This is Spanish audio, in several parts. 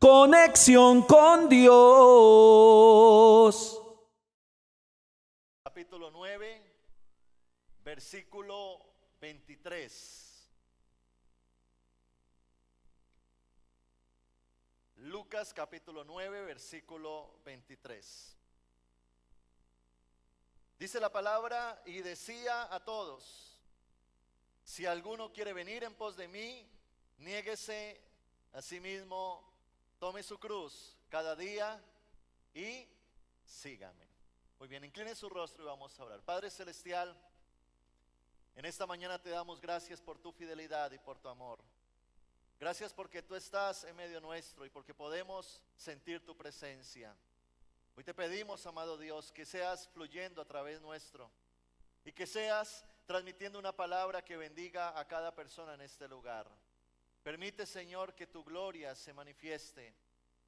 Conexión con Dios. Capítulo 9, versículo 23. Lucas capítulo 9, versículo 23. Dice la palabra: y decía a todos: si alguno quiere venir en pos de mí, niéguese a sí mismo, tome su cruz cada día y sígame. Muy bien, incline su rostro y vamos a orar. Padre Celestial, en esta mañana te damos gracias por tu fidelidad y por tu amor. Gracias porque tú estás en medio nuestro y porque podemos sentir tu presencia. Hoy te pedimos, amado Dios, que seas fluyendo a través nuestro y que seas transmitiendo una palabra que bendiga a cada persona en este lugar. Permite, Señor, que tu gloria se manifieste.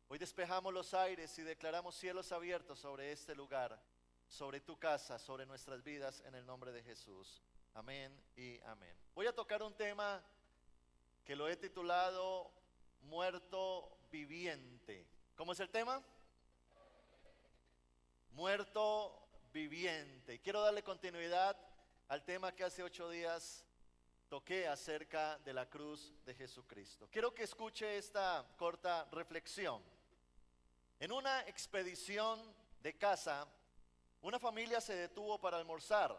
Hoy despejamos los aires y declaramos cielos abiertos sobre este lugar, sobre tu casa, sobre nuestras vidas, en el nombre de Jesús. Amén y amén. Voy a tocar un tema que lo he titulado Muerto Viviente. ¿Cómo es el tema? Muerto viviente. Quiero darle continuidad al tema que hace 8 días toqué acerca de la cruz de Jesucristo. Quiero que escuche esta corta reflexión. En una expedición de caza, una familia se detuvo para almorzar.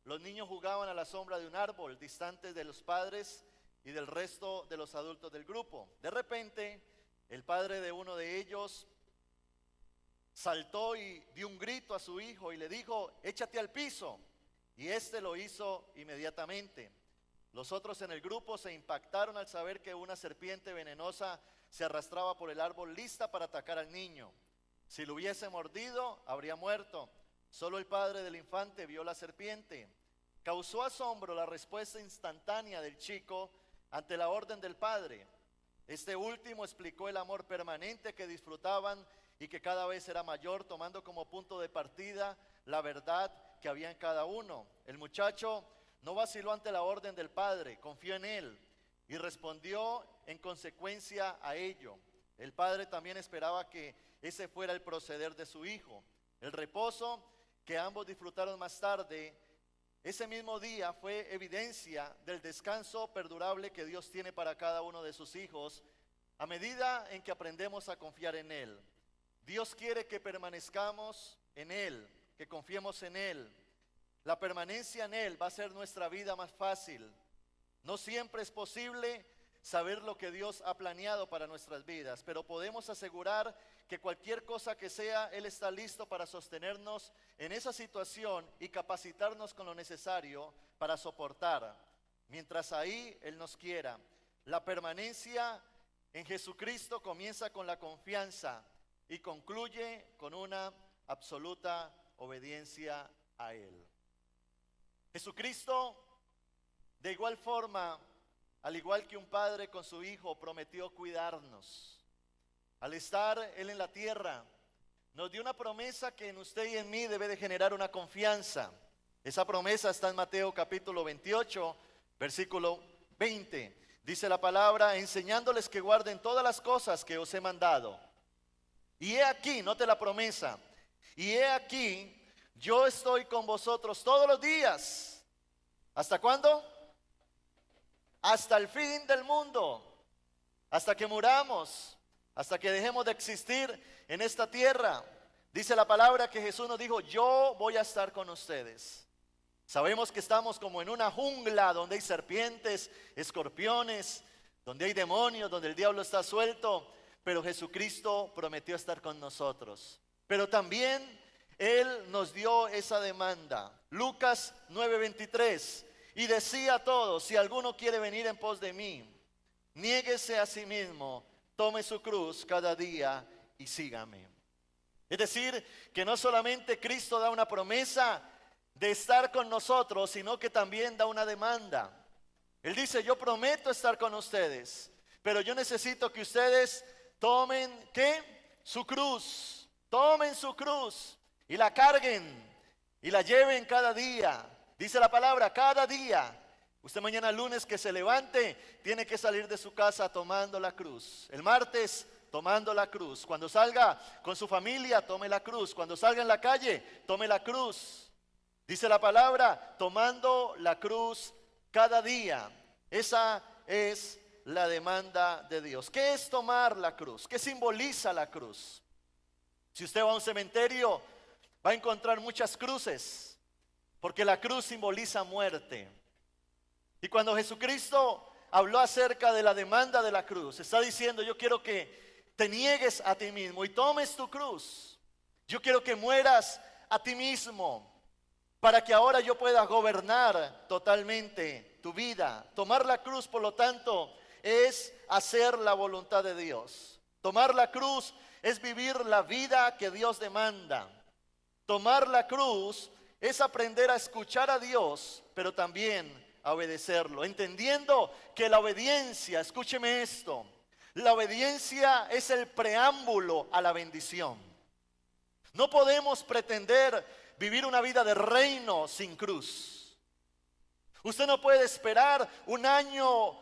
Los niños jugaban a la sombra de un árbol, distantes de los padres y del resto de los adultos del grupo. De repente, el padre de uno de ellos saltó y dio un grito a su hijo y le dijo: échate al piso. Y este lo hizo inmediatamente. Los otros en el grupo se impactaron al saber que una serpiente venenosa se arrastraba por el árbol lista para atacar al niño. Si lo hubiese mordido, habría muerto. Solo el padre del infante vio la serpiente. Causó asombro la respuesta instantánea del chico ante la orden del padre. Este último explicó el amor permanente que disfrutaban y que cada vez era mayor, tomando como punto de partida la verdad que había en cada uno. El muchacho no vaciló ante la orden del padre, confió en él y respondió en consecuencia a ello. El padre también esperaba que ese fuera el proceder de su hijo. El reposo que ambos disfrutaron más tarde, ese mismo día, fue evidencia del descanso perdurable que Dios tiene para cada uno de sus hijos a medida en que aprendemos a confiar en Él. Dios quiere que permanezcamos en Él, que confiemos en Él. La permanencia en Él va a hacer nuestra vida más fácil. No siempre es posible saber lo que Dios ha planeado para nuestras vidas, pero podemos asegurar que cualquier cosa que sea, Él está listo para sostenernos en esa situación y capacitarnos con lo necesario para soportar, mientras ahí Él nos quiera. La permanencia en Jesucristo comienza con la confianza y concluye con una absoluta obediencia a Él. Jesucristo, de igual forma, al igual que un padre con su hijo, prometió cuidarnos. Al estar Él en la tierra, nos dio una promesa que en usted y en mí debe de generar una confianza. Esa promesa está en Mateo capítulo 28, versículo 20. Dice la palabra: enseñándoles que guarden todas las cosas que os he mandado. Y he aquí, note la promesa, y he aquí, yo estoy con vosotros todos los días. ¿Hasta cuándo? Hasta el fin del mundo. Hasta que muramos, hasta que dejemos de existir en esta tierra. Dice la palabra que Jesús nos dijo: yo voy a estar con ustedes. Sabemos que estamos como en una jungla donde hay serpientes, escorpiones, donde hay demonios, donde el diablo está suelto, pero Jesucristo prometió estar con nosotros. Pero también Él nos dio esa demanda. Lucas 9:23. Y decía a todos: si alguno quiere venir en pos de mí, niéguese a sí mismo, tome su cruz cada día y sígame. Es decir, que no solamente Cristo da una promesa de estar con nosotros, sino que también da una demanda. Él dice: yo prometo estar con ustedes, pero yo necesito que ustedes tomen, ¿qué? Su cruz. Tomen su cruz y la carguen y la lleven cada día. Dice la palabra, cada día. Usted mañana lunes que se levante, tiene que salir de su casa tomando la cruz. El martes, tomando la cruz. Cuando salga con su familia, tome la cruz. Cuando salga en la calle, tome la cruz. Dice la palabra, tomando la cruz cada día. Esa es la demanda de Dios. ¿Qué es tomar la cruz? ¿Qué simboliza la cruz? Si usted va a un cementerio, va a encontrar muchas cruces, porque la cruz simboliza muerte. Y cuando Jesucristo habló acerca de la demanda de la cruz, está diciendo, yo quiero que te niegues a ti mismo y tomes tu cruz. Yo quiero que mueras a ti mismo, para que ahora yo pueda gobernar totalmente tu vida. Tomar la cruz, por lo tanto, es hacer la voluntad de Dios. Tomar la cruz es vivir la vida que Dios demanda. Tomar la cruz es aprender a escuchar a Dios, pero también a obedecerlo, entendiendo que la obediencia, escúcheme esto, la obediencia es el preámbulo a la bendición. No podemos pretender vivir una vida de reino sin cruz. Usted no puede esperar un año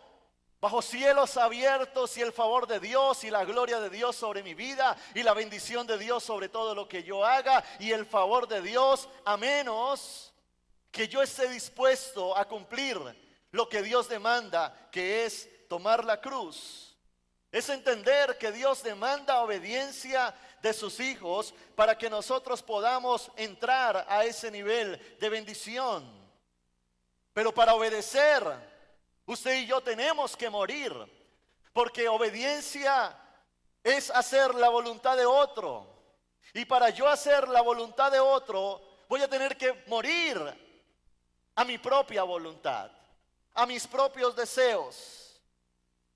bajo cielos abiertos y el favor de Dios y la gloria de Dios sobre mi vida y la bendición de Dios sobre todo lo que yo haga y el favor de Dios, a menos que yo esté dispuesto a cumplir lo que Dios demanda, que es tomar la cruz. Es entender que Dios demanda obediencia de sus hijos para que nosotros podamos entrar a ese nivel de bendición. Pero para obedecer, usted y yo tenemos que morir, porque obediencia es hacer la voluntad de otro. Y para yo hacer la voluntad de otro, voy a tener que morir a mi propia voluntad, a mis propios deseos,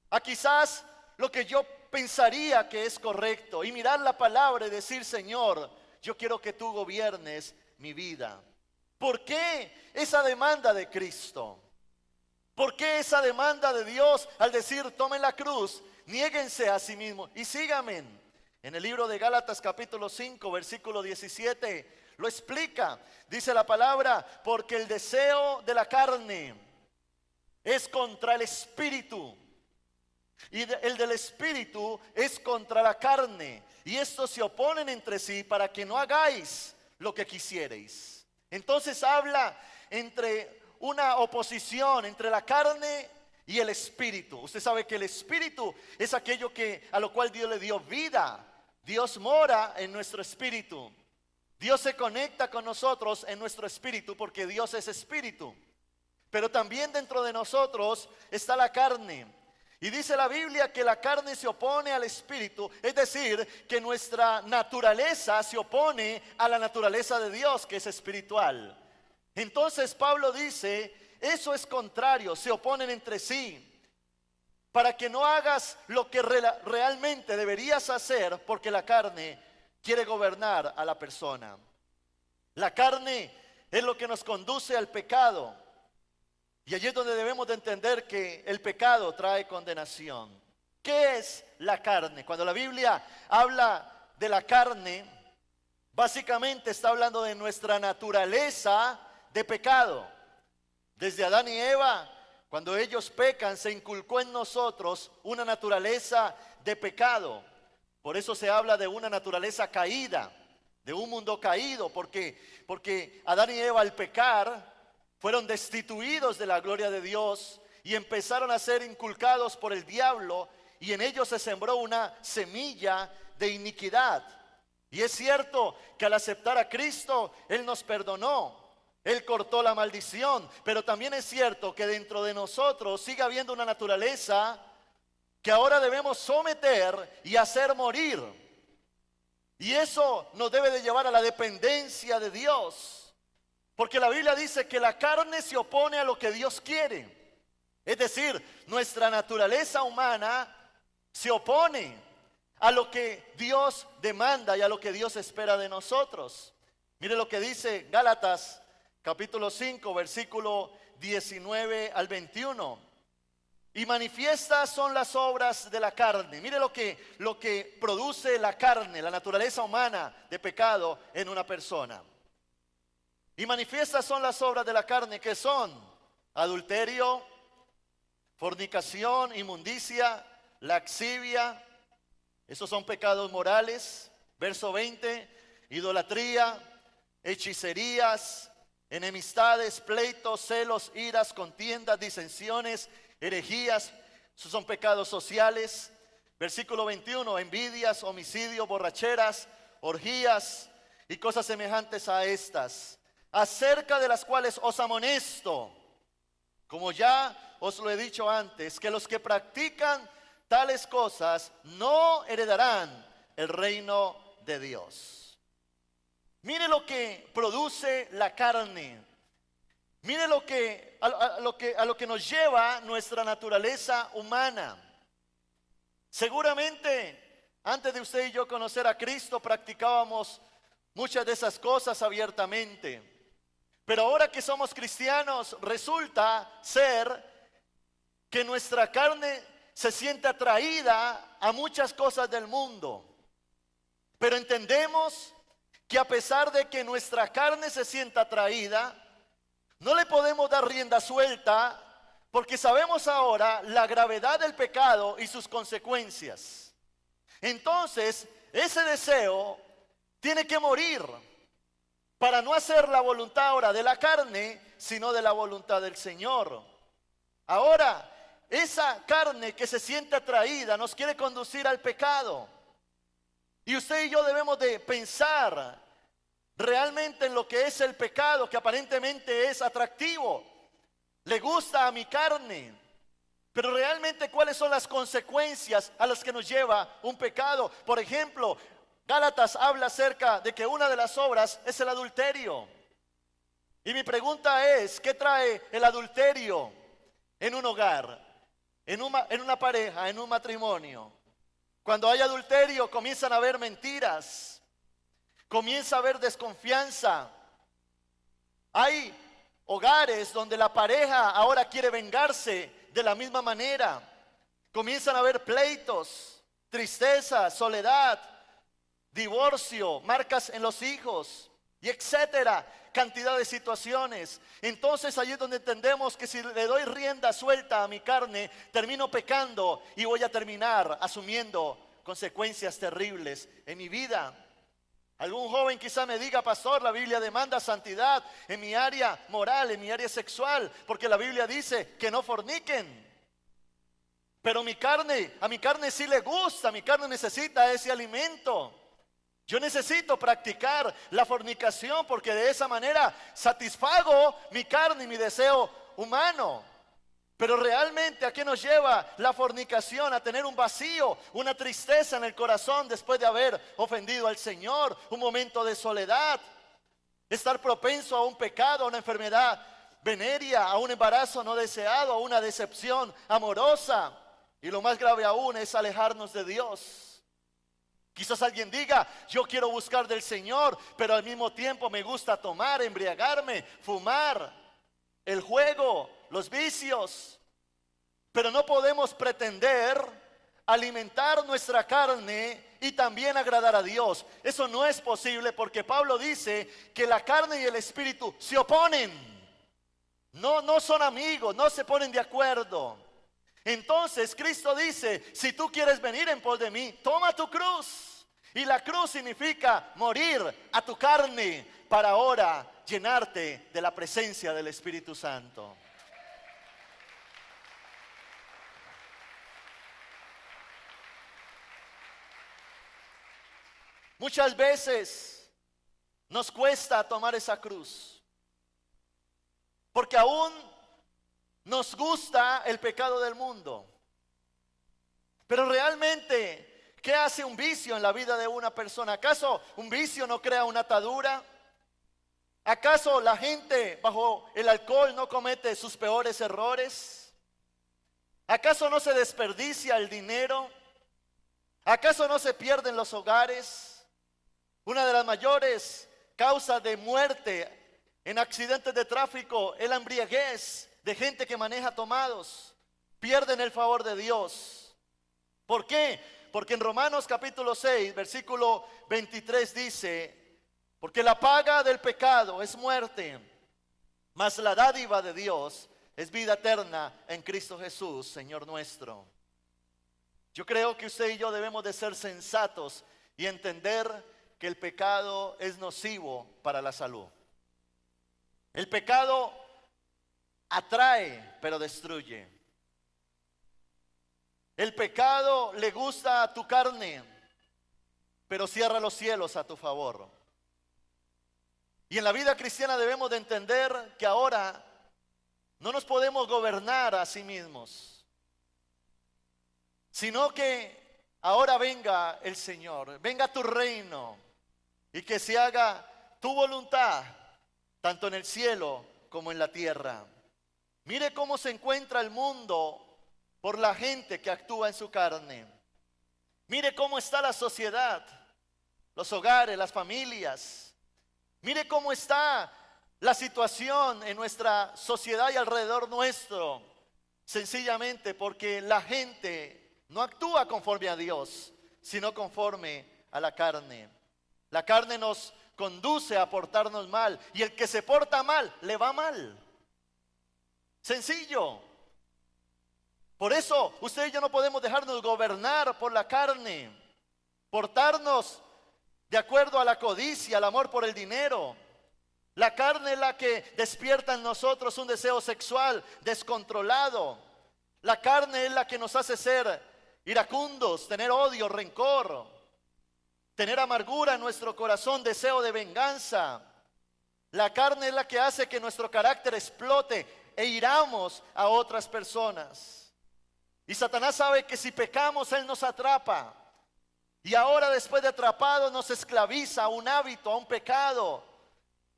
a quizás lo que yo pensaría que es correcto, y mirar la palabra y decir, Señor, yo quiero que tú gobiernes mi vida. ¿Por qué esa demanda de Cristo? ¿Por qué esa demanda de Dios al decir, tomen la cruz, niéguense a sí mismos y síganme? En el libro de Gálatas capítulo 5, versículo 17, lo explica. Dice la palabra, porque el deseo de la carne es contra el espíritu, y el del espíritu es contra la carne, y estos se oponen entre sí para que no hagáis lo que quisierais. Entonces habla entre una oposición entre la carne y el espíritu. Usted sabe que el espíritu es aquello a lo cual Dios le dio vida. Dios mora en nuestro espíritu. Dios se conecta con nosotros en nuestro espíritu porque Dios es espíritu. Pero también dentro de nosotros está la carne. Y dice la Biblia que la carne se opone al espíritu, es decir, que nuestra naturaleza se opone a la naturaleza de Dios, que es espiritual. Entonces Pablo dice, eso es contrario, se oponen entre sí, para que no hagas lo que realmente deberías hacer, porque la carne quiere gobernar a la persona. La carne es lo que nos conduce al pecado. Y allí es donde debemos de entender que el pecado trae condenación. ¿Qué es la carne? Cuando la Biblia habla de la carne, básicamente está hablando de nuestra naturaleza de pecado. Desde Adán y Eva, cuando ellos pecan, se inculcó en nosotros una naturaleza de pecado. Por eso se habla de una naturaleza caída, de un mundo caído, porque Adán y Eva al pecar fueron destituidos de la gloria de Dios y empezaron a ser inculcados por el diablo, y en ellos se sembró una semilla de iniquidad. Y es cierto que al aceptar a Cristo, Él nos perdonó, Él cortó la maldición, pero también es cierto que dentro de nosotros sigue habiendo una naturaleza que ahora debemos someter y hacer morir. Y eso nos debe de llevar a la dependencia de Dios. Porque la Biblia dice que la carne se opone a lo que Dios quiere. Es decir, nuestra naturaleza humana se opone a lo que Dios demanda y a lo que Dios espera de nosotros. Mire lo que dice Gálatas capítulo 5, versículo 19 al 21. Y manifiestas son las obras de la carne. Mire lo que produce la carne, la naturaleza humana de pecado en una persona. Y manifiestas son las obras de la carne, que son adulterio, fornicación, inmundicia, laxivia, Esos son pecados morales. Verso 20, idolatría, hechicerías, enemistades, pleitos, celos, iras, contiendas, disensiones, herejías. Esos son pecados sociales. Versículo 21, envidias, homicidios, borracheras, orgías y cosas semejantes a estas, acerca de las cuales os amonesto, como ya os lo he dicho antes, que los que practican tales cosas no heredarán el reino de Dios. Mire lo que produce la carne. Mire a lo que nos lleva nuestra naturaleza humana. Seguramente antes de usted y yo conocer a Cristo practicábamos muchas de esas cosas abiertamente. Pero ahora que somos cristianos, resulta ser que nuestra carne se siente atraída a muchas cosas del mundo. Pero entendemos que a pesar de que nuestra carne se sienta atraída, no le podemos dar rienda suelta, porque sabemos ahora la gravedad del pecado y sus consecuencias. Entonces, ese deseo tiene que morir para no hacer la voluntad ahora de la carne, sino de la voluntad del Señor. Ahora, esa carne que se siente atraída nos quiere conducir al pecado. Y usted y yo debemos de pensar realmente en lo que es el pecado, que aparentemente es atractivo. Le gusta a mi carne, pero realmente ¿cuáles son las consecuencias a las que nos lleva un pecado? Por ejemplo, Gálatas habla acerca de que una de las obras es el adulterio. Y mi pregunta es, ¿qué trae el adulterio en un hogar, en una pareja, en un matrimonio? Cuando hay adulterio comienzan a haber mentiras, comienza a haber desconfianza. Hay hogares donde la pareja ahora quiere vengarse de la misma manera. Comienzan a haber pleitos, tristeza, soledad, divorcio, marcas en los hijos y etcétera, cantidad de situaciones. Entonces ahí es donde entendemos que si le doy rienda suelta a mi carne, termino pecando y voy a terminar asumiendo consecuencias terribles en mi vida. Algún joven quizá me diga: pastor, la Biblia demanda santidad en mi área moral, en mi área sexual, porque la Biblia dice que no forniquen. Pero a mi carne sí le gusta, mi carne necesita ese alimento. Yo necesito practicar la fornicación porque de esa manera satisfago mi carne y mi deseo humano. Pero realmente, ¿a qué nos lleva la fornicación? A tener un vacío, una tristeza en el corazón después de haber ofendido al Señor, un momento de soledad, estar propenso a un pecado, a una enfermedad venérea, a un embarazo no deseado, a una decepción amorosa. Y lo más grave aún es alejarnos de Dios. Quizás alguien diga: yo quiero buscar del Señor, pero al mismo tiempo me gusta tomar, embriagarme, fumar, el juego, los vicios. Pero no podemos pretender alimentar nuestra carne y también agradar a Dios. Eso no es posible, porque Pablo dice que la carne y el espíritu se oponen. No son amigos, no se ponen de acuerdo. Entonces Cristo dice: si tú quieres venir en pos de mí, toma tu cruz. Y la cruz significa morir a tu carne para ahora llenarte de la presencia del Espíritu Santo. Muchas veces nos cuesta tomar esa cruz, porque aún nos gusta el pecado del mundo. Pero realmente, ¿qué hace un vicio en la vida de una persona? ¿Acaso un vicio no crea una atadura? ¿Acaso la gente bajo el alcohol no comete sus peores errores? ¿Acaso no se desperdicia el dinero? ¿Acaso no se pierden los hogares? Una de las mayores causas de muerte en accidentes de tráfico es la embriaguez de gente que maneja tomados. Pierden el favor de Dios. ¿Por qué? Porque en Romanos capítulo 6, versículo 23 dice: porque la paga del pecado es muerte, mas la dádiva de Dios es vida eterna en Cristo Jesús, Señor nuestro. Yo creo que usted y yo debemos de ser sensatos y entender que el pecado es nocivo para la salud. El pecado atrae, pero destruye. El pecado le gusta a tu carne, pero cierra los cielos a tu favor. Y en la vida cristiana debemos de entender que ahora no nos podemos gobernar a sí mismos, sino que ahora venga el Señor, venga tu reino y que se haga tu voluntad, tanto en el cielo como en la tierra. Mire cómo se encuentra el mundo por la gente que actúa en su carne. Mire cómo está la sociedad, los hogares, las familias. Mire cómo está la situación en nuestra sociedad y alrededor nuestro. Sencillamente porque la gente no actúa conforme a Dios, sino conforme a la carne. La carne nos conduce a portarnos mal, y el que se porta mal, le va mal. Sencillo. Por eso usted y yo no podemos dejarnos gobernar por la carne, portarnos de acuerdo a la codicia, al amor por el dinero. La carne es la que despierta en nosotros un deseo sexual descontrolado. La carne es la que nos hace ser iracundos, tener odio, rencor, tener amargura en nuestro corazón, deseo de venganza. La carne es la que hace que nuestro carácter explote e iramos a otras personas. Y Satanás sabe que si pecamos, él nos atrapa. Y ahora, después de atrapado, nos esclaviza a un hábito, a un pecado.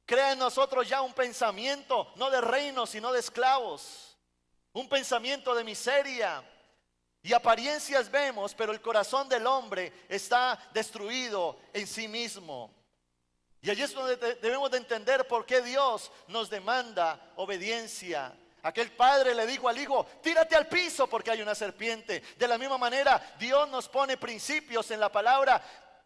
Crea en nosotros ya un pensamiento, no de reino, sino de esclavos. Un pensamiento de miseria. Y apariencias vemos, pero el corazón del hombre está destruido en sí mismo. Y allí es donde debemos de entender por qué Dios nos demanda obediencia. Aquel padre le dijo al hijo: tírate al piso porque hay una serpiente. De la misma manera, Dios nos pone principios en la palabra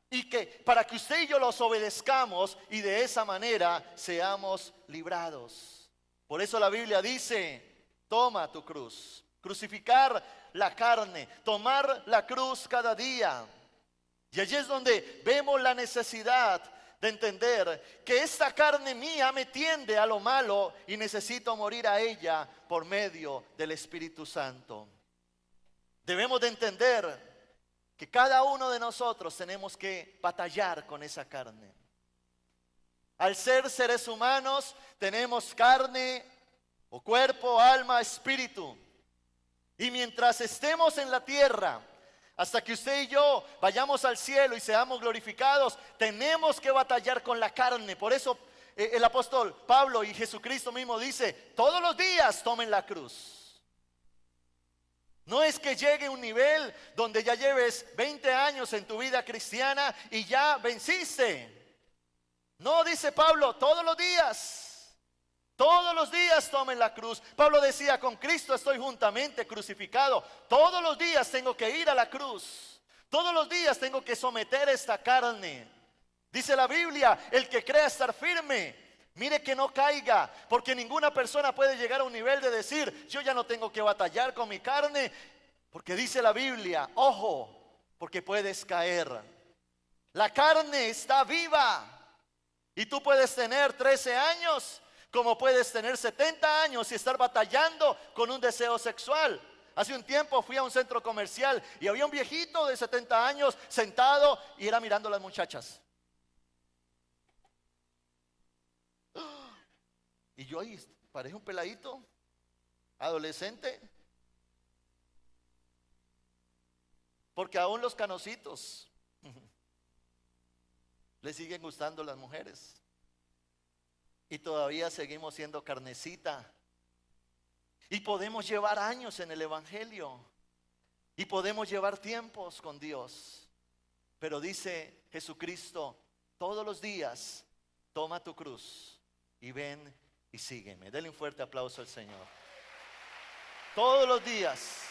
y que para que usted y yo los obedezcamos y de esa manera seamos librados. Por eso la Biblia dice: toma tu cruz. Crucificar la carne, tomar la cruz cada día. Y allí es donde vemos la necesidad de entender que esta carne mía me tiende a lo malo y necesito morir a ella por medio del Espíritu Santo. Debemos de entender que cada uno de nosotros tenemos que batallar con esa carne. Al ser seres humanos tenemos carne o cuerpo, alma, espíritu. Y mientras estemos en la tierra, hasta que usted y yo vayamos al cielo y seamos glorificados, tenemos que batallar con la carne. Por eso el apóstol Pablo y Jesucristo mismo dice: todos los días tomen la cruz. No es que llegue un nivel donde ya lleves 20 años en tu vida cristiana y ya venciste. No, dice Pablo, todos los días. Todos los días tomen la cruz. Pablo decía: con Cristo estoy juntamente crucificado. Todos los días tengo que ir a la cruz. Todos los días tengo que someter esta carne. Dice la Biblia: el que crea estar firme, mire que no caiga. Porque ninguna persona puede llegar a un nivel de decir: yo ya no tengo que batallar con mi carne. Porque dice la Biblia: ojo, porque puedes caer. La carne está viva. Y tú puedes tener 13 años, como puedes tener 70 años y estar batallando con un deseo sexual. Hace un tiempo fui a un centro comercial y había un viejito de 70 años sentado y era mirando a las muchachas. Y yo ahí parece un peladito, adolescente. Porque aún los canositos le siguen gustando las mujeres. Y todavía seguimos siendo carnecita. Y podemos llevar años en el evangelio. Y podemos llevar tiempos con Dios. Pero dice Jesucristo: todos los días toma tu cruz y ven y sígueme. Denle un fuerte aplauso al Señor. Todos los días.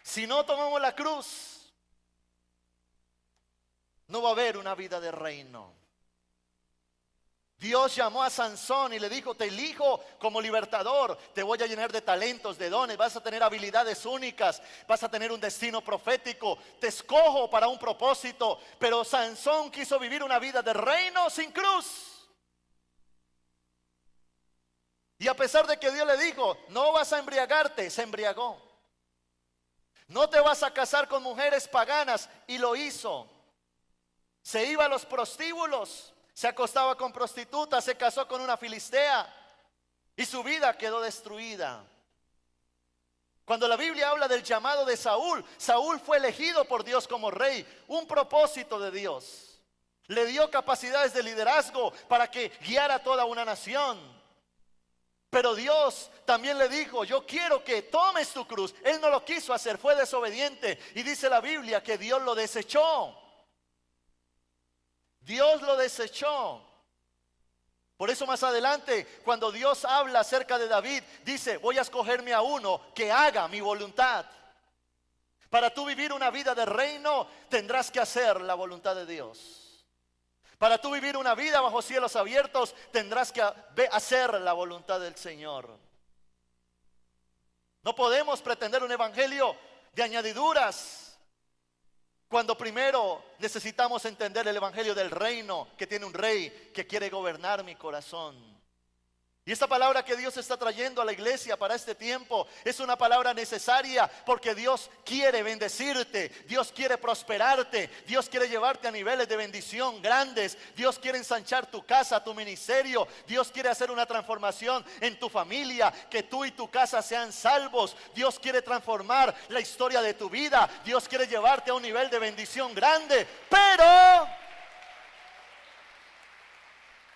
Si no tomamos la cruz, no va a haber una vida de reino. Dios llamó a Sansón y le dijo: te elijo como libertador, te voy a llenar de talentos, de dones, vas a tener habilidades únicas, vas a tener un destino profético, te escojo para un propósito. Pero Sansón quiso vivir una vida de reino sin cruz. Y a pesar de que Dios le dijo: no vas a embriagarte, se embriagó. No te vas a casar con mujeres paganas, y lo hizo. Se iba a los prostíbulos, se acostaba con prostitutas, se casó con una filistea y su vida quedó destruida. Cuando la Biblia habla del llamado de Saúl, Saúl fue elegido por Dios como rey, un propósito de Dios. Le dio capacidades de liderazgo para que guiara toda una nación. Pero Dios también le dijo: yo quiero que tomes tu cruz. Él no lo quiso hacer, fue desobediente. Y dice la Biblia que Dios lo desechó. Dios lo desechó. Por eso más adelante, cuando Dios habla acerca de David, dice: voy a escogerme a uno que haga mi voluntad. Para tú vivir una vida de reino, tendrás que hacer la voluntad de Dios. Para tú vivir una vida bajo cielos abiertos, tendrás que hacer la voluntad del Señor. No podemos pretender un evangelio de añadiduras, cuando primero necesitamos entender el evangelio del reino, que tiene un rey que quiere gobernar mi corazón. Y esta palabra que Dios está trayendo a la iglesia para este tiempo es una palabra necesaria, porque Dios quiere bendecirte, Dios quiere prosperarte, Dios quiere llevarte a niveles de bendición grandes. Dios quiere ensanchar tu casa, tu ministerio. Dios quiere hacer una transformación en tu familia, que tú y tu casa sean salvos. Dios quiere transformar la historia de tu vida. Dios quiere llevarte a un nivel de bendición grande. Pero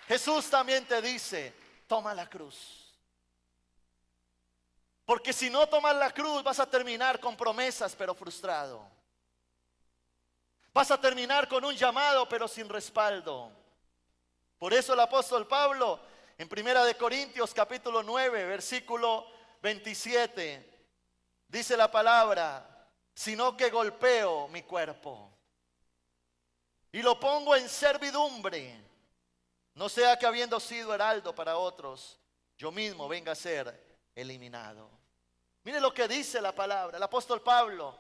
Jesús también te dice: toma la cruz. Porque si no tomas la cruz, vas a terminar con promesas pero frustrado. Vas a terminar con un llamado pero sin respaldo. Por eso el apóstol Pablo en 1 Corintios capítulo 9 versículo 27 dice la palabra: sino que golpeo mi cuerpo y lo pongo en servidumbre, no sea que habiendo sido heraldo para otros, yo mismo venga a ser eliminado. Mire lo que dice la palabra, el apóstol Pablo: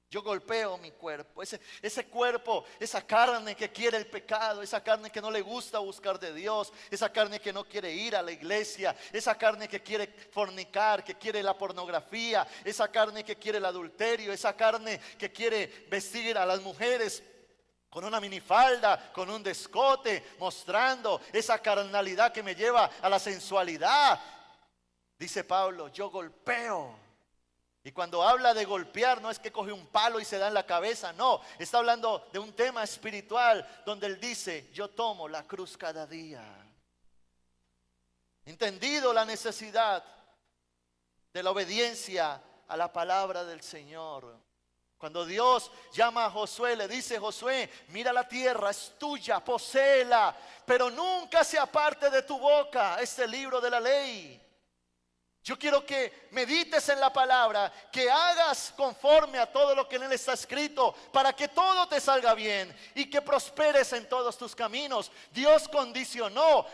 yo golpeo mi cuerpo, ese cuerpo, esa carne que quiere el pecado, esa carne que no le gusta buscar de Dios, esa carne que no quiere ir a la iglesia, esa carne que quiere fornicar, que quiere la pornografía, esa carne que quiere el adulterio, esa carne que quiere vestir a las mujeres con una minifalda, con un descote, mostrando esa carnalidad que me lleva a la sensualidad. Dice Pablo: yo golpeo. Y cuando habla de golpear, no es que coge un palo y se da en la cabeza, no, está hablando de un tema espiritual, donde él dice: yo tomo la cruz cada día. Entendido la necesidad de la obediencia a la palabra del Señor. Cuando Dios llama a Josué, le dice: Josué, mira la tierra, es tuya, poséela, pero nunca se aparte de tu boca este libro de la ley. Yo quiero que medites en la palabra, que hagas conforme a todo lo que en él está escrito, para que todo te salga bien y que prosperes en todos tus caminos. Dios condicionó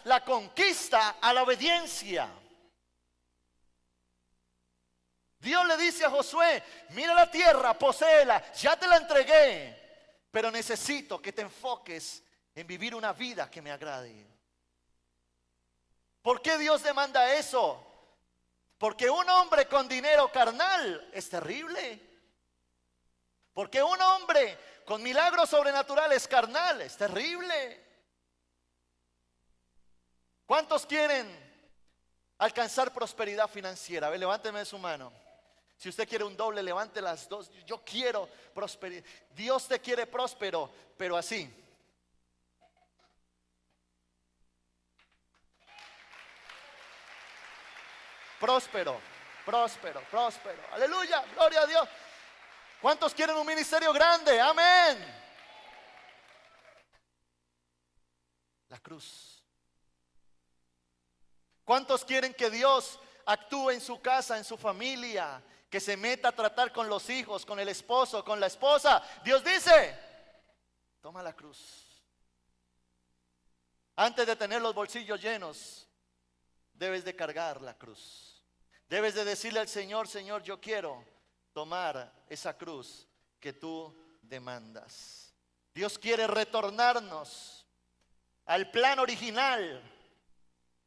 la conquista a la obediencia. Dios le dice a Josué: mira la tierra, poséela, ya te la entregué, pero necesito que te enfoques en vivir una vida que me agrade. ¿Por qué Dios demanda eso? Porque un hombre con dinero carnal es terrible. Porque un hombre con milagros sobrenaturales carnal es terrible. ¿Cuántos quieren alcanzar prosperidad financiera? A ver, levánteme su mano. Si usted quiere un doble, levante las dos. Yo quiero prosperidad. Dios te quiere próspero, pero así. Próspero, próspero, próspero. Aleluya, gloria a Dios. ¿Cuántos quieren un ministerio grande? Amén. La cruz. ¿Cuántos quieren que Dios actúe en su casa, en su familia? Que se meta a tratar con los hijos, con el esposo, con la esposa. Dios dice: toma la cruz. Antes de tener los bolsillos llenos, debes de cargar la cruz. Debes de decirle al Señor: Señor, yo quiero tomar esa cruz que tú demandas. Dios quiere retornarnos al plan original,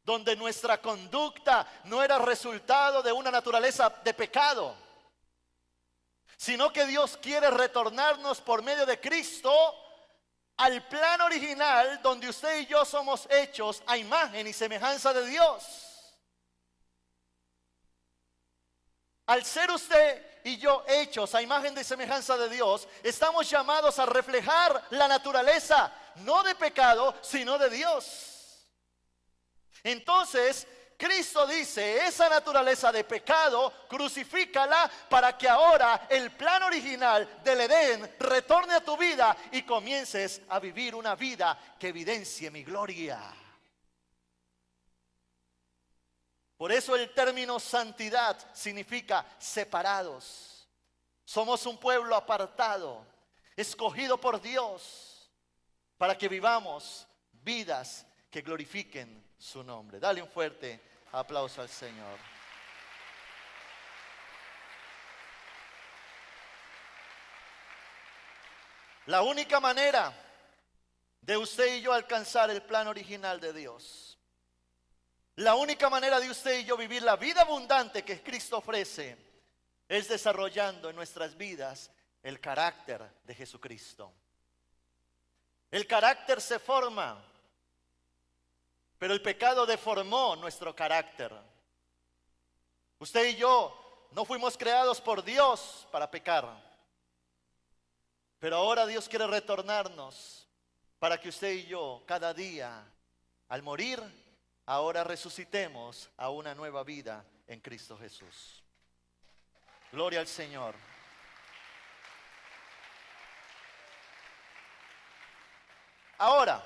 donde nuestra conducta no era resultado de una naturaleza de pecado, sino que Dios quiere retornarnos por medio de Cristo al plan original, donde usted y yo somos hechos a imagen y semejanza de Dios. Al ser usted y yo hechos a imagen y semejanza de Dios, estamos llamados a reflejar la naturaleza, no de pecado, sino de Dios. Entonces, Cristo dice: esa naturaleza de pecado, crucifícala para que ahora el plan original del Edén retorne a tu vida y comiences a vivir una vida que evidencie mi gloria. Por eso el término santidad significa separados. Somos un pueblo apartado, escogido por Dios, para que vivamos vidas que glorifiquen su nombre. Dale un fuerte aplauso al Señor. La única manera de usted y yo alcanzar el plan original de Dios, la única manera de usted y yo vivir la vida abundante que Cristo ofrece, es desarrollando en nuestras vidas el carácter de Jesucristo. El carácter se forma, pero el pecado deformó nuestro carácter. Usted y yo no fuimos creados por Dios para pecar, pero ahora Dios quiere retornarnos para que usted y yo cada día, al morir, ahora resucitemos a una nueva vida en Cristo Jesús. Gloria al Señor. Ahora,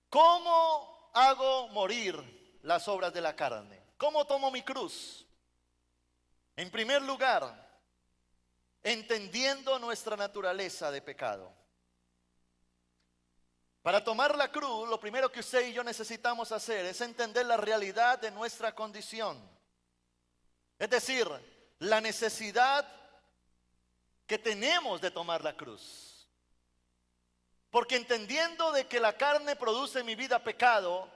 ¿cómo hago morir las obras de la carne? ¿Cómo tomo mi cruz? En primer lugar, entendiendo nuestra naturaleza de pecado. Para tomar la cruz, lo primero que usted y yo necesitamos hacer es entender la realidad de nuestra condición. Es decir, la necesidad que tenemos de tomar la cruz. Porque entendiendo de que la carne produce en mi vida pecado,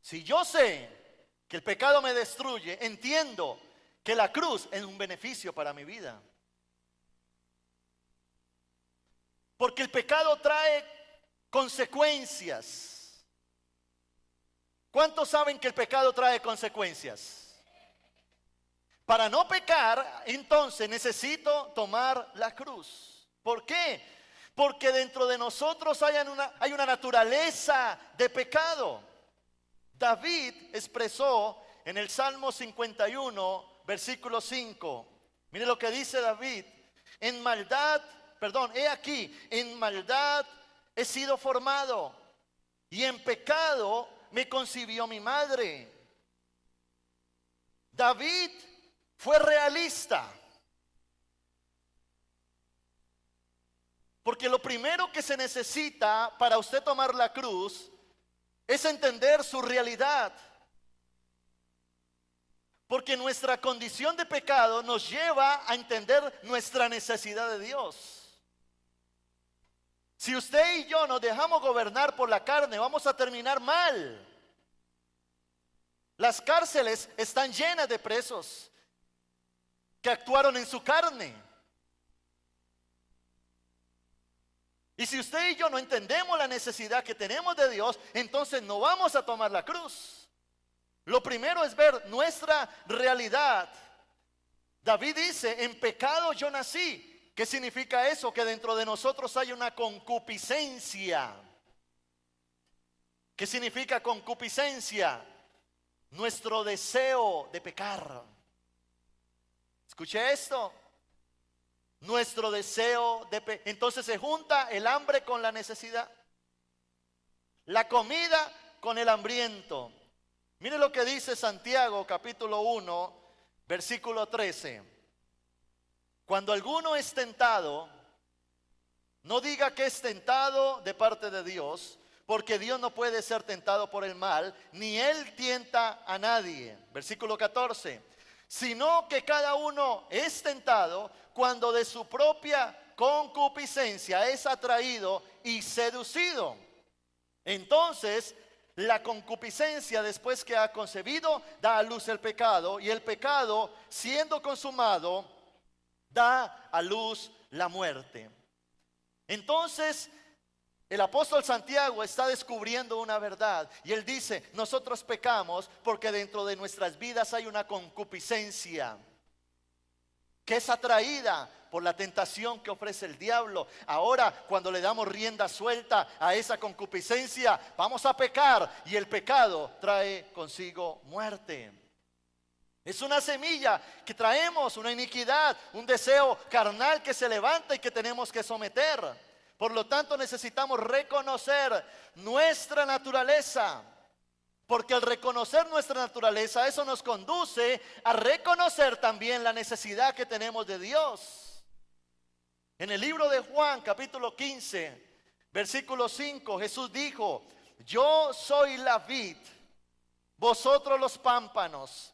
si yo sé que el pecado me destruye, entiendo que la cruz es un beneficio para mi vida. Porque el pecado trae consecuencias. ¿Cuántos saben que el pecado trae consecuencias? Para no pecar, entonces necesito tomar la cruz. ¿Por qué? Porque dentro de nosotros hay una naturaleza de pecado. David expresó en el Salmo 51, versículo 5. Mire lo que dice David: he aquí, en maldad he sido formado, y en pecado me concibió mi madre. David fue realista, porque lo primero que se necesita para usted tomar la cruz es entender su realidad. Porque nuestra condición de pecado nos lleva a entender nuestra necesidad de Dios. Si usted y yo nos dejamos gobernar por la carne, vamos a terminar mal. Las cárceles están llenas de presos que actuaron en su carne. Y si usted y yo no entendemos la necesidad que tenemos de Dios, entonces no vamos a tomar la cruz. Lo primero es ver nuestra realidad. David dice: en pecado yo nací. ¿Qué significa eso? Que dentro de nosotros hay una concupiscencia. ¿Qué significa concupiscencia? Nuestro deseo de pecar. ¿Escuché esto? Nuestro deseo de pecar. Entonces se junta el hambre con la necesidad, la comida con el hambriento. Mire lo que dice Santiago capítulo 1, versículo 13. Cuando alguno es tentado, no diga que es tentado de parte de Dios, porque Dios no puede ser tentado por el mal, ni Él tienta a nadie. Versículo 14. Sino que cada uno es tentado cuando de su propia concupiscencia es atraído y seducido. Entonces, la concupiscencia, después que ha concebido, da a luz el pecado, y el pecado, siendo consumado, da a luz la muerte. Entonces, el apóstol Santiago está descubriendo una verdad, y él dice: nosotros pecamos porque dentro de nuestras vidas hay una concupiscencia que es atraída por la tentación que ofrece el diablo. Ahora, cuando le damos rienda suelta a esa concupiscencia, vamos a pecar, y el pecado trae consigo muerte. Es una semilla que traemos, una iniquidad, un deseo carnal que se levanta y que tenemos que someter. Por lo tanto, necesitamos reconocer nuestra naturaleza, porque al reconocer nuestra naturaleza, eso nos conduce a reconocer también la necesidad que tenemos de Dios. En el libro de Juan, capítulo 15, versículo 5, Jesús dijo: yo soy la vid, vosotros los pámpanos.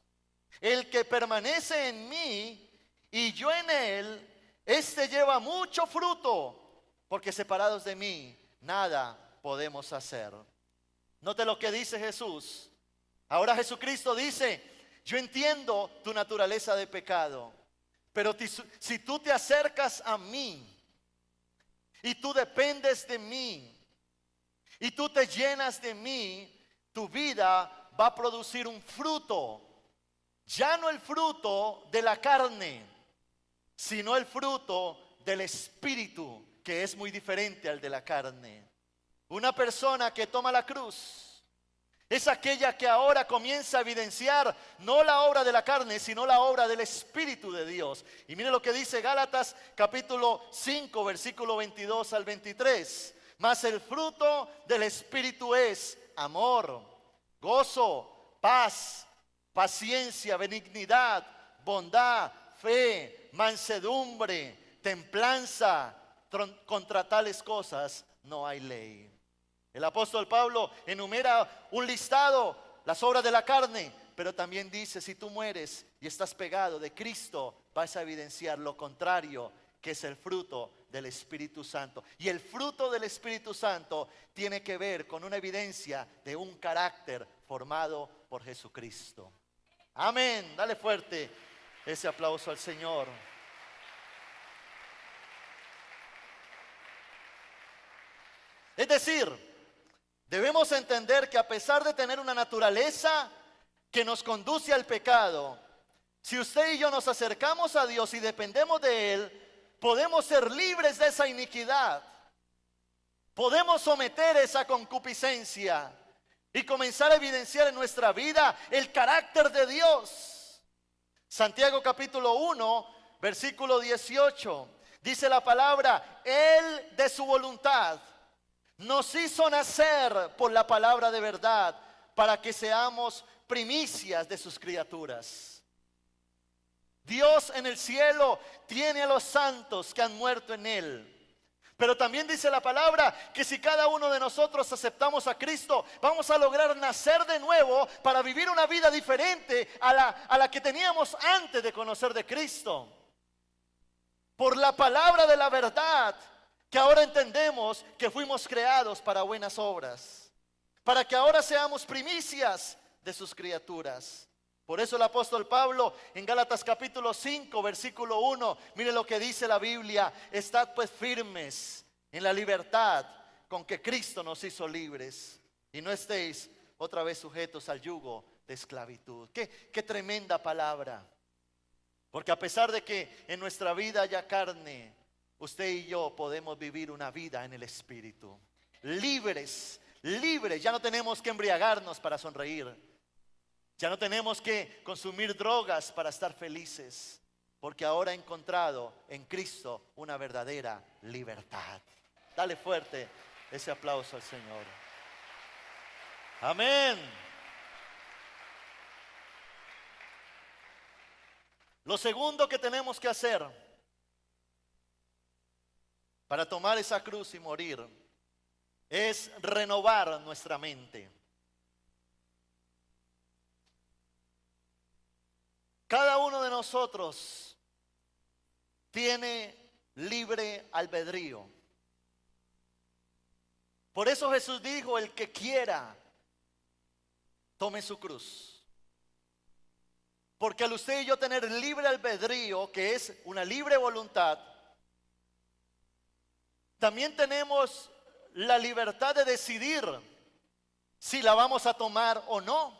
El que permanece en mí y yo en él, este lleva mucho fruto, porque separados de mí nada podemos hacer. Note lo que dice Jesús. Ahora Jesucristo dice: yo entiendo tu naturaleza de pecado, pero si tú te acercas a mí y tú dependes de mí y tú te llenas de mí, tu vida va a producir un fruto. Ya no el fruto de la carne, sino el fruto del Espíritu, que es muy diferente al de la carne. Una persona que toma la cruz es aquella que ahora comienza a evidenciar no la obra de la carne, sino la obra del Espíritu de Dios. Y mire lo que dice Gálatas capítulo 5, versículo 22 al 23. Mas el fruto del Espíritu es amor, gozo, paz, paciencia, benignidad, bondad, fe, mansedumbre, templanza. Contra tales cosas no hay ley. El apóstol Pablo enumera un listado, las obras de la carne, pero también dice: si tú mueres y estás pegado de Cristo, vas a evidenciar lo contrario, que es el fruto del Espíritu Santo. Y el fruto del Espíritu Santo tiene que ver con una evidencia de un carácter formado por Jesucristo. Amén. Dale fuerte ese aplauso al Señor. Es decir, debemos entender que a pesar de tener una naturaleza que nos conduce al pecado, si usted y yo nos acercamos a Dios y dependemos de Él, podemos ser libres de esa iniquidad. Podemos someter esa concupiscencia y comenzar a evidenciar en nuestra vida el carácter de Dios. Santiago capítulo 1, versículo 18, dice la palabra: Él de su voluntad nos hizo nacer por la palabra de verdad, para que seamos primicias de sus criaturas. Dios en el cielo tiene a los santos que han muerto en Él. Pero también dice la palabra que si cada uno de nosotros aceptamos a Cristo, vamos a lograr nacer de nuevo para vivir una vida diferente a la que teníamos antes de conocer de Cristo. Por la palabra de la verdad, que ahora entendemos que fuimos creados para buenas obras, para que ahora seamos primicias de sus criaturas. Por eso el apóstol Pablo en Gálatas capítulo 5, versículo 1, mire lo que dice la Biblia: estad pues firmes en la libertad con que Cristo nos hizo libres, y no estéis otra vez sujetos al yugo de esclavitud. Qué tremenda palabra. Porque a pesar de que en nuestra vida haya carne, usted y yo podemos vivir una vida en el Espíritu. Libres, ya no tenemos que embriagarnos para sonreír. Ya no tenemos que consumir drogas para estar felices, porque ahora he encontrado en Cristo una verdadera libertad. Dale fuerte ese aplauso al Señor. Amén. Lo segundo que tenemos que hacer para tomar esa cruz y morir es renovar nuestra mente. Cada uno de nosotros tiene libre albedrío. Por eso Jesús dijo, el que quiera, tome su cruz. Porque al usted y yo tener libre albedrío, que es una libre voluntad, también tenemos la libertad de decidir si la vamos a tomar o no.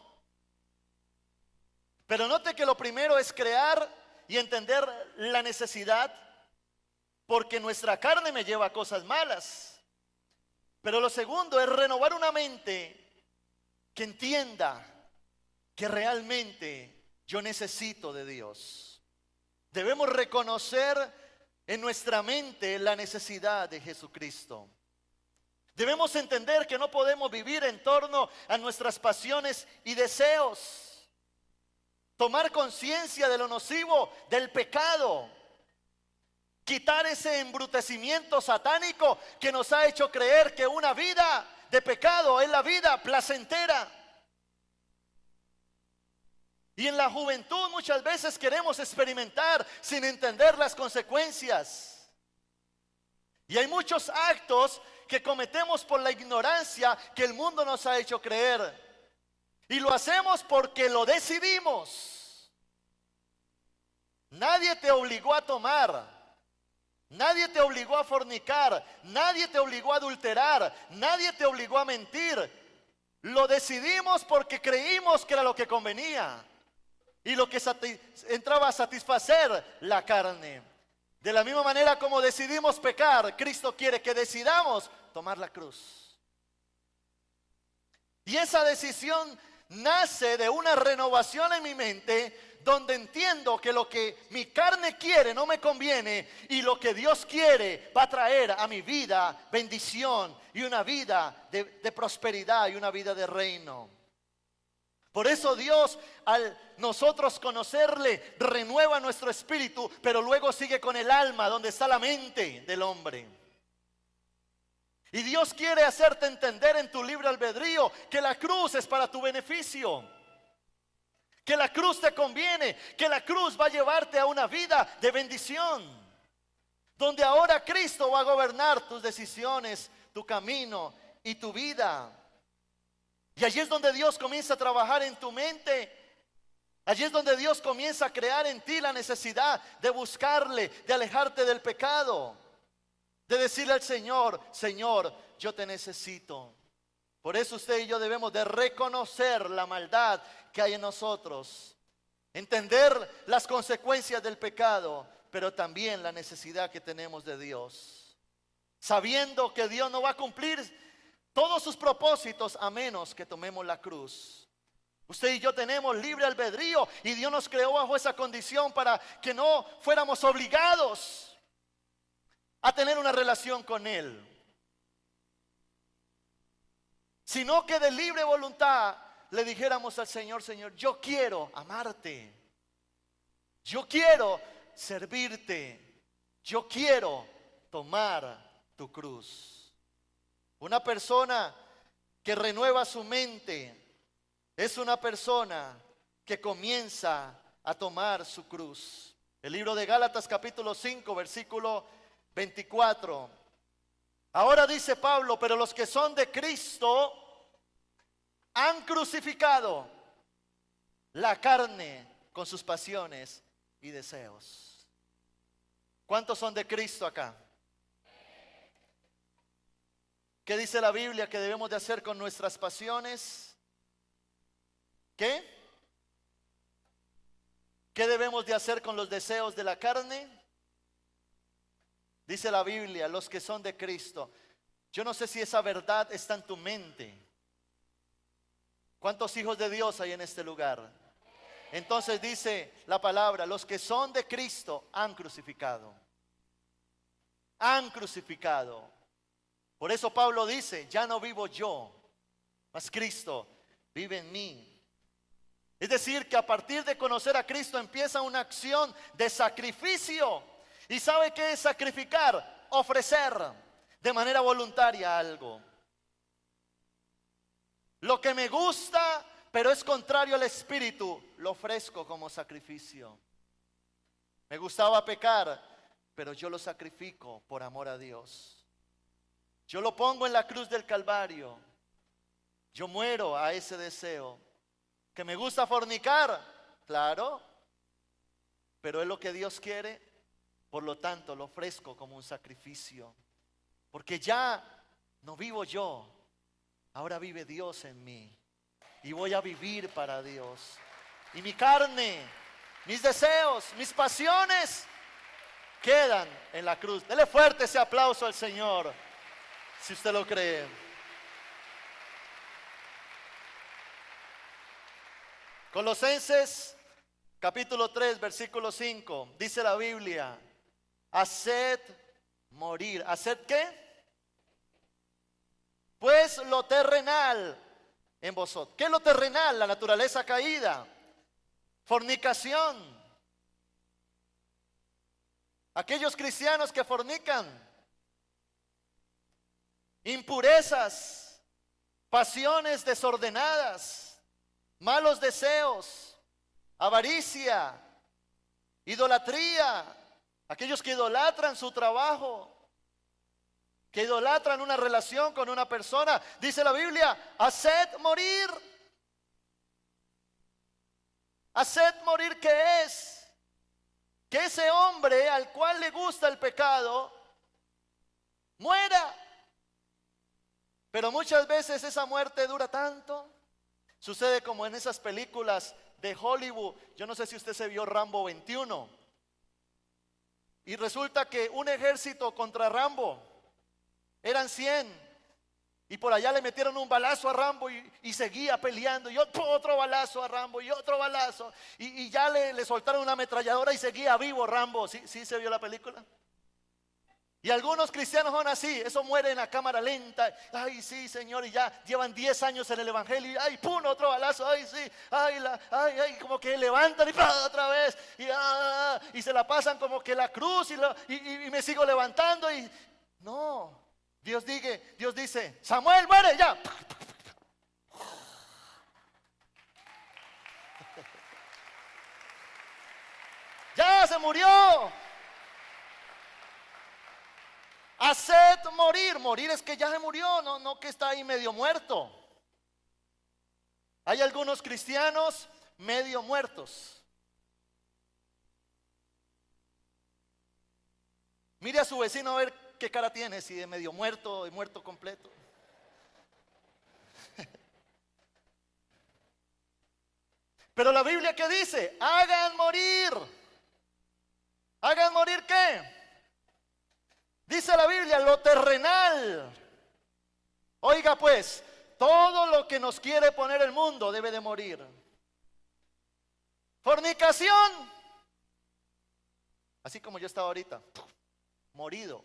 Pero note que lo primero es crear y entender la necesidad, porque nuestra carne me lleva a cosas malas. Pero lo segundo es renovar una mente que entienda que realmente yo necesito de Dios. Debemos reconocer en nuestra mente la necesidad de Jesucristo. Debemos entender que no podemos vivir en torno a nuestras pasiones y deseos. Tomar conciencia de lo nocivo del pecado. Quitar ese embrutecimiento satánico que nos ha hecho creer que una vida de pecado es la vida placentera. Y en la juventud muchas veces queremos experimentar sin entender las consecuencias. Y hay muchos actos que cometemos por la ignorancia que el mundo nos ha hecho creer. Y lo hacemos porque lo decidimos. Nadie te obligó a tomar. Nadie te obligó a fornicar. Nadie te obligó a adulterar. Nadie te obligó a mentir. Lo decidimos porque creímos que era lo que convenía. Y lo que entraba a satisfacer la carne. De la misma manera como decidimos pecar, Cristo quiere que decidamos tomar la cruz. Y esa decisión nace de una renovación en mi mente, donde entiendo que lo que mi carne quiere no me conviene, y lo que Dios quiere va a traer a mi vida bendición y una vida de prosperidad y una vida de reino. Por eso Dios, al nosotros conocerle, renueva nuestro espíritu, pero luego sigue con el alma, donde está la mente del hombre. Y Dios quiere hacerte entender en tu libre albedrío que la cruz es para tu beneficio, que la cruz te conviene, que la cruz va a llevarte a una vida de bendición, donde ahora Cristo va a gobernar tus decisiones, tu camino y tu vida. Y allí es donde Dios comienza a trabajar en tu mente. Allí es donde Dios comienza a crear en ti la necesidad de buscarle, de alejarte del pecado, de decirle al Señor, Señor, yo te necesito. Por eso usted y yo debemos de reconocer la maldad que hay en nosotros, entender las consecuencias del pecado, pero también la necesidad que tenemos de Dios, sabiendo que Dios no va a cumplir todos sus propósitos a menos que tomemos la cruz. Usted y yo tenemos libre albedrío y Dios nos creó bajo esa condición para que no fuéramos obligados a tener una relación con Él, sino que de libre voluntad le dijéramos al Señor, Señor, yo quiero amarte, yo quiero servirte, yo quiero tomar tu cruz. Una persona que renueva su mente es una persona que comienza a tomar su cruz. El libro de Gálatas capítulo 5 versículo 24. Ahora dice Pablo, pero los que son de Cristo han crucificado la carne con sus pasiones y deseos. ¿Cuántos son de Cristo acá? ¿Qué dice la Biblia que debemos de hacer con nuestras pasiones? ¿Qué? ¿Qué debemos de hacer con los deseos de la carne? Dice la Biblia, los que son de Cristo. Yo no sé si esa verdad está en tu mente. ¿Cuántos hijos de Dios hay en este lugar? Entonces dice la palabra, los que son de Cristo han crucificado. Han crucificado. Por eso Pablo dice, ya no vivo yo, mas Cristo vive en mí. Es decir, que a partir de conocer a Cristo empieza una acción de sacrificio. ¿Y sabe qué es sacrificar? Ofrecer de manera voluntaria algo. Lo que me gusta, pero es contrario al Espíritu, lo ofrezco como sacrificio. Me gustaba pecar, pero yo lo sacrifico por amor a Dios. Yo lo pongo en la cruz del Calvario. Yo muero a ese deseo. ¿Que me gusta fornicar? Claro, pero es lo que Dios quiere. Por lo tanto, lo ofrezco como un sacrificio. Porque ya no vivo yo, ahora vive Dios en mí. Y voy a vivir para Dios. Y mi carne, mis deseos, mis pasiones quedan en la cruz. Dele fuerte ese aplauso al Señor, si usted lo cree. Colosenses capítulo 3, versículo 5, dice la Biblia: haced morir. ¿Haced qué? Pues lo terrenal en vosotros. ¿Qué es lo terrenal? La naturaleza caída, fornicación. Aquellos cristianos que fornican, impurezas, pasiones desordenadas, malos deseos, avaricia, idolatría. Aquellos que idolatran su trabajo, que idolatran una relación con una persona. Dice la Biblia: haced morir. Haced morir, ¿qué es? Que ese hombre al cual le gusta el pecado muera. Pero muchas veces esa muerte dura tanto. Sucede como en esas películas de Hollywood. Yo no sé si usted se vio Rambo 21. Y resulta que un ejército contra Rambo eran 100. Y por allá le metieron un balazo a Rambo y seguía peleando. Y otro balazo a Rambo y otro balazo. Y ya le soltaron una ametralladora y seguía vivo Rambo. ¿Sí se vio la película? Y algunos cristianos son así. Eso muere en la cámara lenta. Ay, sí, Señor. Y ya llevan 10 años en el evangelio. Y ay, pum, otro balazo. Ay, sí. Ay, como que levantan y otra vez. Y se la pasan como que la cruz. Y me sigo levantando. Y no. Dios dice: Samuel, muere ya. Ya se murió. Haced morir. Morir es que ya se murió, no que está ahí medio muerto. Hay algunos cristianos medio muertos. Mire a su vecino a ver qué cara tiene, si de medio muerto, de muerto completo. Pero la Biblia, ¿qué dice? Hagan morir. ¿Hagan morir qué? Dice la Biblia: lo terrenal. Oiga pues, todo lo que nos quiere poner el mundo debe de morir. Fornicación. Así como yo estaba ahorita, morido.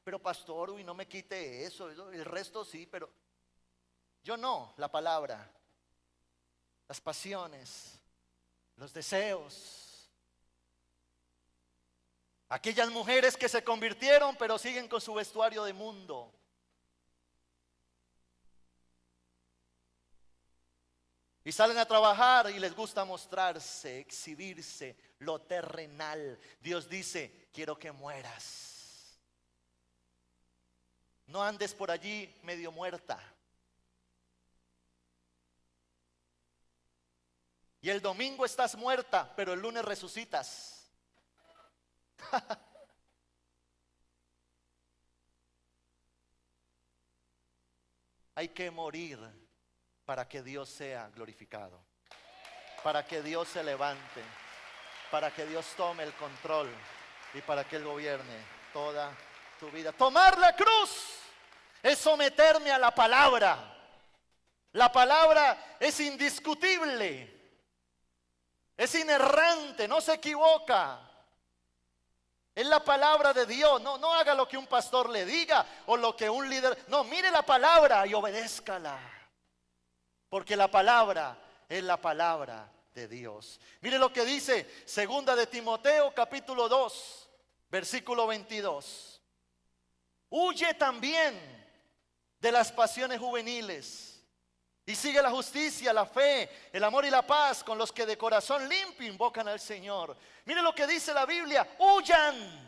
Pero pastor, uy, no me quite eso, el resto sí, pero yo no. La palabra, las pasiones, los deseos. Aquellas mujeres que se convirtieron pero siguen con su vestuario de mundo. Y salen a trabajar y les gusta mostrarse, exhibirse, lo terrenal. Dios dice: quiero que mueras. No andes por allí medio muerta. Y el domingo estás muerta, pero el lunes resucitas. Hay que morir para que Dios sea glorificado, para que Dios se levante, para que Dios tome el control y para que Él gobierne toda tu vida. Tomar la cruz es someterme a la palabra. La palabra es indiscutible, es inerrante, no se equivoca. Es la palabra de Dios. No haga lo que un pastor le diga o lo que un líder. No, mire la palabra y obedézcala. Porque la palabra es la palabra de Dios. Mire lo que dice Segunda de Timoteo capítulo 2, versículo 22. Huye también de las pasiones juveniles y sigue la justicia, la fe, el amor y la paz con los que de corazón limpio invocan al Señor. Mire lo que dice la Biblia: huyan.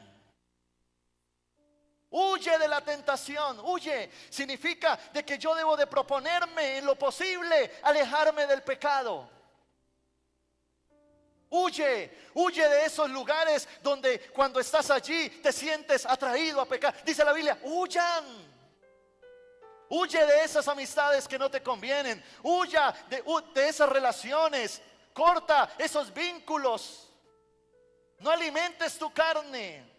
Huye de la tentación. Huye significa de que yo debo de proponerme en lo posible alejarme del pecado. Huye, huye de esos lugares donde cuando estás allí te sientes atraído a pecar. Dice la Biblia: huyan. Huye de esas amistades que no te convienen. Huya de esas relaciones. Corta esos vínculos. No alimentes tu carne.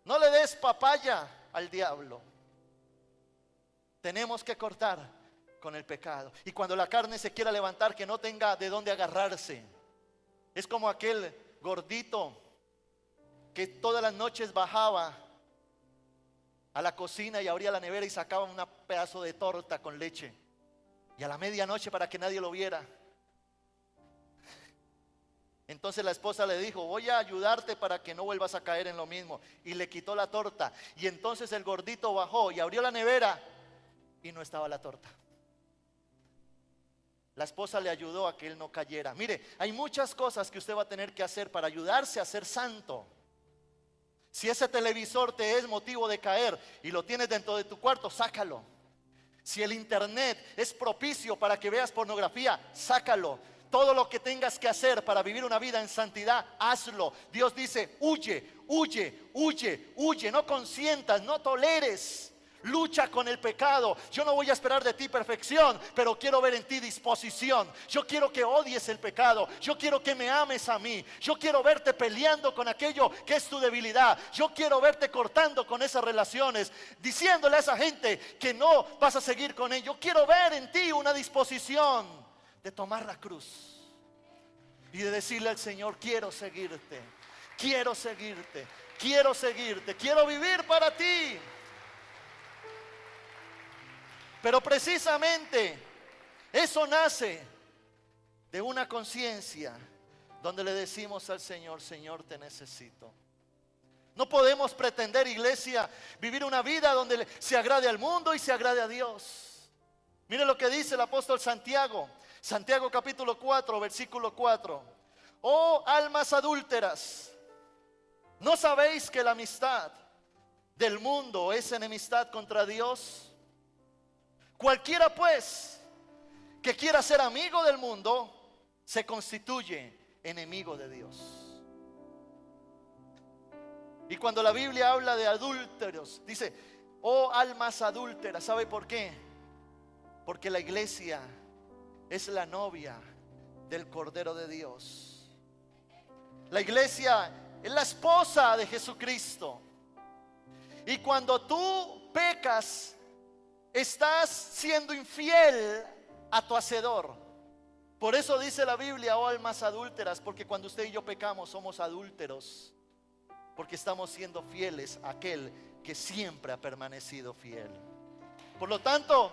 No le des papaya al diablo. Tenemos que cortar con el pecado. Y cuando la carne se quiera levantar, que no tenga de dónde agarrarse. Es como aquel gordito que todas las noches bajaba a la cocina y abría la nevera y sacaba un pedazo de torta con leche. Y a la medianoche, para que nadie lo viera, entonces la esposa le dijo: voy a ayudarte para que no vuelvas a caer en lo mismo. Y le quitó la torta. Y entonces el gordito bajó y abrió la nevera y no estaba la torta. La esposa le ayudó a que él no cayera. Mire, hay muchas cosas que usted va a tener que hacer para ayudarse a ser santo. Si ese televisor te es motivo de caer y lo tienes dentro de tu cuarto, sácalo. Si el internet es propicio para que veas pornografía, sácalo. Todo lo que tengas que hacer para vivir una vida en santidad, hazlo. Dios dice: huye, huye, huye, huye. No consientas, no toleres. Lucha con el pecado. Yo no voy a esperar de ti perfección, pero quiero ver en ti disposición. Yo quiero que odies el pecado. Yo quiero que me ames a mí. Yo quiero verte peleando con aquello que es tu debilidad. Yo quiero verte cortando con esas relaciones, diciéndole a esa gente que no vas a seguir con ello. Yo quiero ver en ti una disposición de tomar la cruz y de decirle al Señor: quiero seguirte, quiero seguirte, quiero seguirte, quiero vivir para ti. Pero precisamente eso nace de una conciencia donde le decimos al Señor: Señor, te necesito. No podemos pretender, iglesia, vivir una vida donde se agrade al mundo y se agrade a Dios. Mire lo que dice el apóstol Santiago. Santiago capítulo 4, versículo 4. Oh almas adúlteras, ¿no sabéis que la amistad del mundo es enemistad contra Dios? Cualquiera pues que quiera ser amigo del mundo se constituye enemigo de Dios. Y cuando la Biblia habla de adúlteros, dice: oh almas adúlteras. ¿Sabe por qué? Porque la iglesia es la novia del Cordero de Dios. La iglesia es la esposa de Jesucristo. Y cuando tú pecas, estás siendo infiel a tu hacedor. Por eso dice la Biblia: oh almas adúlteras, porque cuando usted y yo pecamos somos adúlteros, porque estamos siendo fieles a aquel que siempre ha permanecido fiel. Por lo tanto,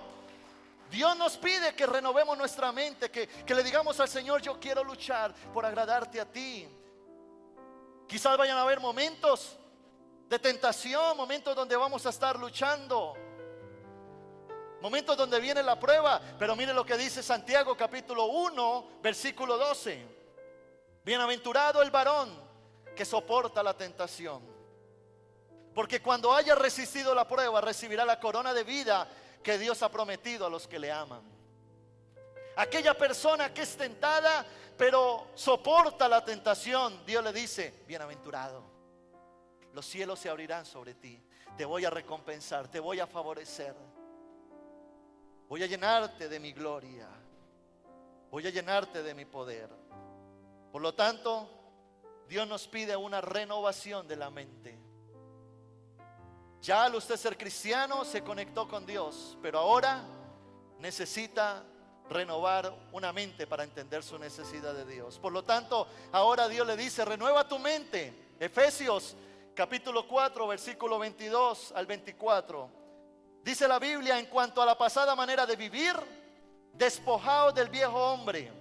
Dios nos pide que renovemos nuestra mente, que le digamos al Señor: yo quiero luchar por agradarte a ti. Quizás vayan a haber momentos de tentación, momentos donde vamos a estar luchando, momentos donde viene la prueba. Pero mire lo que dice Santiago capítulo 1, versículo 12. Bienaventurado el varón que soporta la tentación, porque cuando haya resistido la prueba, recibirá la corona de vida que Dios ha prometido a los que le aman. Aquella persona que es tentada pero soporta la tentación, Dios le dice: bienaventurado. Los cielos se abrirán sobre ti. Te voy a recompensar, te voy a favorecer. Voy a llenarte de mi gloria. Voy a llenarte de mi poder. Por lo tanto, Dios nos pide una renovación de la mente. Ya al usted ser cristiano se conectó con Dios, pero ahora necesita renovar una mente para entender su necesidad de Dios. Por lo tanto, ahora Dios le dice: renueva tu mente. Efesios capítulo 4, versículo 22 al 24. Dice la Biblia: en cuanto a la pasada manera de vivir, despojaos del viejo hombre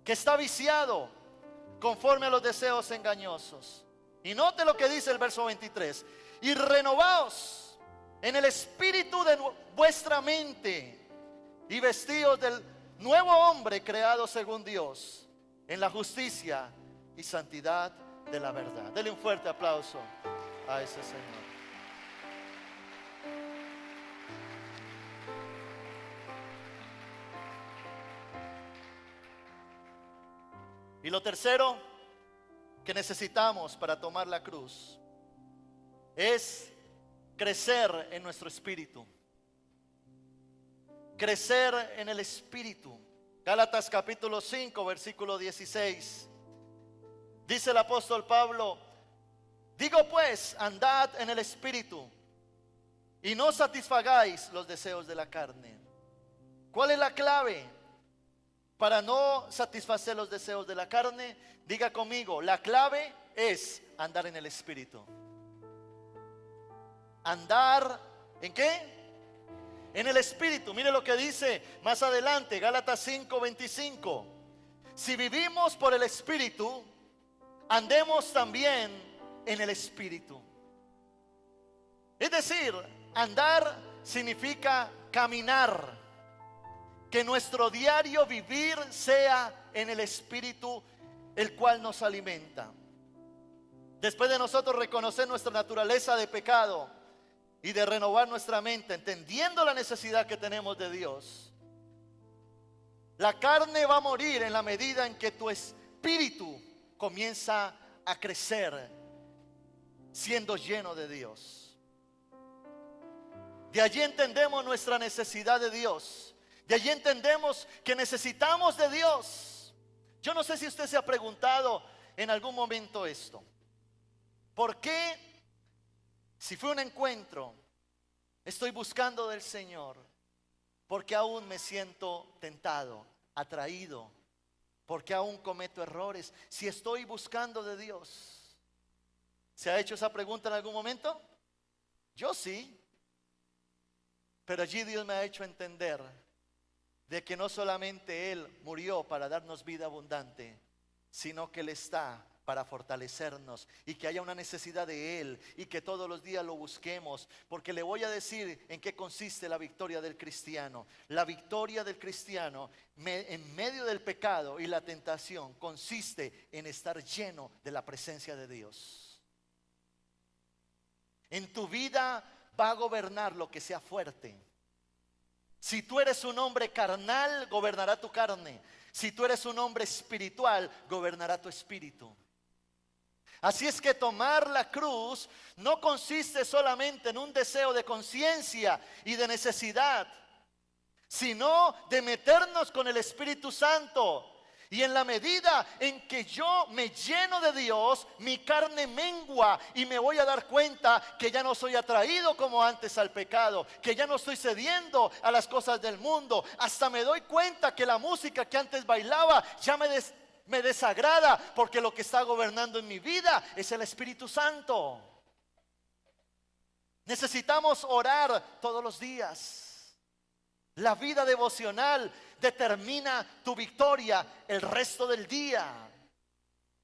que está viciado conforme a los deseos engañosos. Y note lo que dice el verso 23: y renovaos en el espíritu de vuestra mente y vestidos del nuevo hombre creado según Dios, en la justicia y santidad de la verdad. Dele un fuerte aplauso a ese Señor. Y lo tercero que necesitamos para tomar la cruz es crecer en nuestro espíritu. Crecer en el espíritu. Gálatas capítulo 5, versículo 16. Dice el apóstol Pablo: digo pues, andad en el espíritu y no satisfagáis los deseos de la carne. ¿Cuál es la clave para no satisfacer los deseos de la carne? Diga conmigo, la clave es andar en el espíritu. Andar ¿en qué? En el espíritu. Mire lo que dice más adelante, Gálatas 5:25. Si vivimos por el espíritu, andemos también en el espíritu. Es decir, andar significa caminar. Que nuestro diario vivir sea en el espíritu, el cual nos alimenta. Después de nosotros reconocer nuestra naturaleza de pecado y de renovar nuestra mente, entendiendo la necesidad que tenemos de Dios, la carne va a morir en la medida en que tu espíritu comienza a crecer, siendo lleno de Dios. De allí entendemos nuestra necesidad de Dios. De allí entendemos que necesitamos de Dios. Yo no sé si usted se ha preguntado en algún momento esto: ¿por qué, si fue un encuentro, estoy buscando del Señor? Porque aún me siento tentado, atraído, porque aún cometo errores. Si estoy buscando de Dios, ¿se ha hecho esa pregunta en algún momento? Yo sí. Pero allí Dios me ha hecho entender de que no solamente Él murió para darnos vida abundante, sino que Él está para fortalecernos y que haya una necesidad de Él y que todos los días lo busquemos. Porque le voy a decir en qué consiste la victoria del cristiano. La victoria del cristiano en medio del pecado y la tentación consiste en estar lleno de la presencia de Dios. En tu vida va a gobernar lo que sea fuerte. Si tú eres un hombre carnal, gobernará tu carne. Si tú eres un hombre espiritual, gobernará tu espíritu. Así es que tomar la cruz no consiste solamente en un deseo de conciencia y de necesidad, sino de meternos con el Espíritu Santo. Y en la medida en que yo me lleno de Dios, mi carne mengua y me voy a dar cuenta que ya no soy atraído como antes al pecado, que ya no estoy cediendo a las cosas del mundo. Hasta me doy cuenta que la música que antes bailaba ya me desagrada, porque lo que está gobernando en mi vida es el Espíritu Santo. Necesitamos orar todos los días. La vida devocional determina tu victoria el resto del día.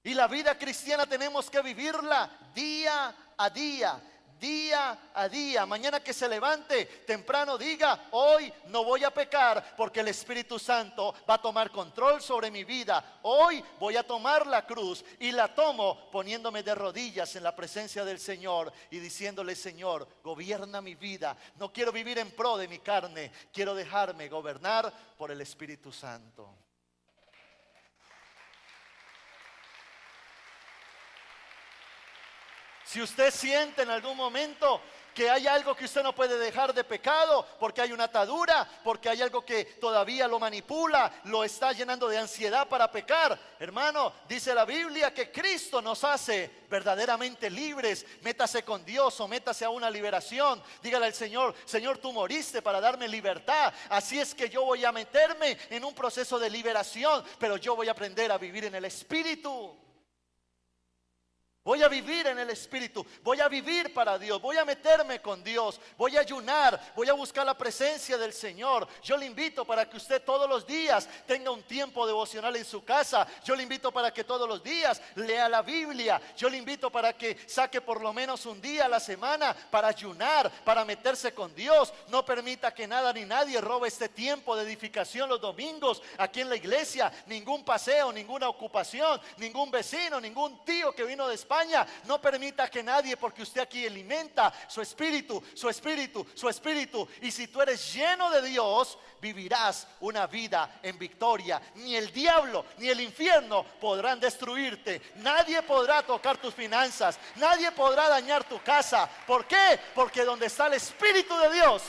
Y la vida cristiana tenemos que vivirla día a día. Día a día. Mañana que se levante temprano diga: hoy no voy a pecar, porque el Espíritu Santo va a tomar control sobre mi vida. Hoy voy a tomar la cruz, y la tomo poniéndome de rodillas en la presencia del Señor y diciéndole: Señor, gobierna mi vida. No quiero vivir en pro de mi carne, quiero dejarme gobernar por el Espíritu Santo. Si usted siente en algún momento que hay algo que usted no puede dejar de pecado, porque hay una atadura, porque hay algo que todavía lo manipula, lo está llenando de ansiedad para pecar, hermano, dice la Biblia que Cristo nos hace verdaderamente libres. Métase con Dios o métase a una liberación. Dígale al Señor: Señor, tú moriste para darme libertad. Así es que yo voy a meterme en un proceso de liberación, pero yo voy a aprender a vivir en el Espíritu. Voy a vivir en el Espíritu, voy a vivir para Dios, voy a meterme con Dios, voy a ayunar, voy a buscar la presencia del Señor. Yo le invito para que usted todos los días tenga un tiempo devocional en su casa. Yo le invito para que todos los días lea la Biblia. Yo le invito para que saque por lo menos un día a la semana para ayunar, para meterse con Dios. No permita que nada ni nadie robe este tiempo de edificación los domingos aquí en la iglesia. Ningún paseo, ninguna ocupación, ningún vecino, ningún tío que vino de España. No permita que nadie, porque usted aquí alimenta su espíritu, su espíritu, su espíritu. Y si tú eres lleno de Dios, vivirás una vida en victoria. Ni el diablo ni el infierno podrán destruirte. Nadie podrá tocar tus finanzas. Nadie podrá dañar tu casa. ¿Por qué? Porque donde está el Espíritu de Dios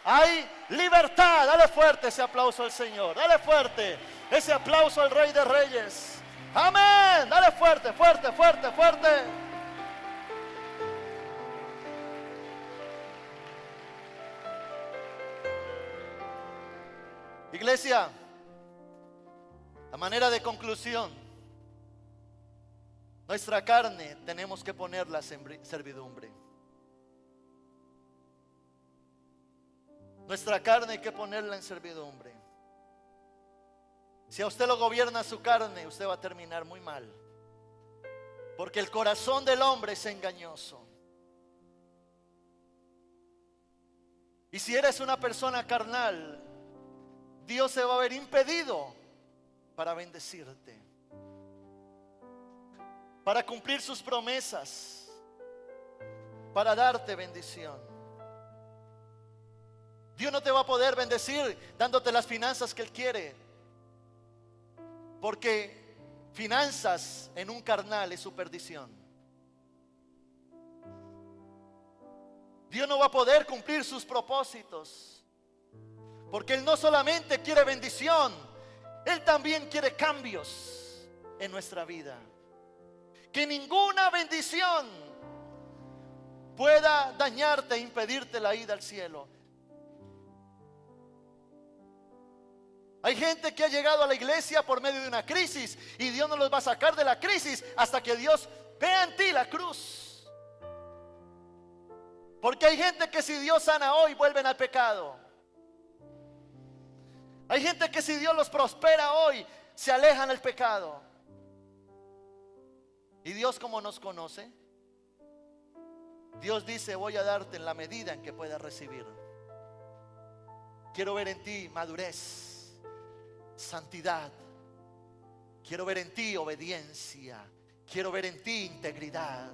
hay libertad. Dale fuerte ese aplauso al Señor. Dale fuerte ese aplauso al Rey de Reyes. Amén. Dale fuerte, fuerte, fuerte, fuerte. Iglesia, a manera de conclusión, nuestra carne tenemos que ponerla en servidumbre. Nuestra carne hay que ponerla en servidumbre. Si a usted lo gobierna su carne, usted va a terminar muy mal. Porque el corazón del hombre es engañoso. Y si eres una persona carnal, Dios se va a ver impedido para bendecirte, para cumplir sus promesas, para darte bendición. Dios no te va a poder bendecir dándote las finanzas que Él quiere. Porque finanzas en un carnal es su perdición. Dios no va a poder cumplir sus propósitos. Porque Él no solamente quiere bendición, Él también quiere cambios en nuestra vida. Que ninguna bendición pueda dañarte e impedirte la ida al cielo. Hay gente que ha llegado a la iglesia por medio de una crisis y Dios no los va a sacar de la crisis hasta que Dios vea en ti la cruz. Porque hay gente que si Dios sana hoy vuelven al pecado. Hay gente que si Dios los prospera hoy se alejan del pecado. Y Dios, como nos conoce, Dios dice: voy a darte en la medida en que puedas recibir. Quiero ver en ti madurez, santidad. Quiero ver en ti obediencia. Quiero ver en ti integridad.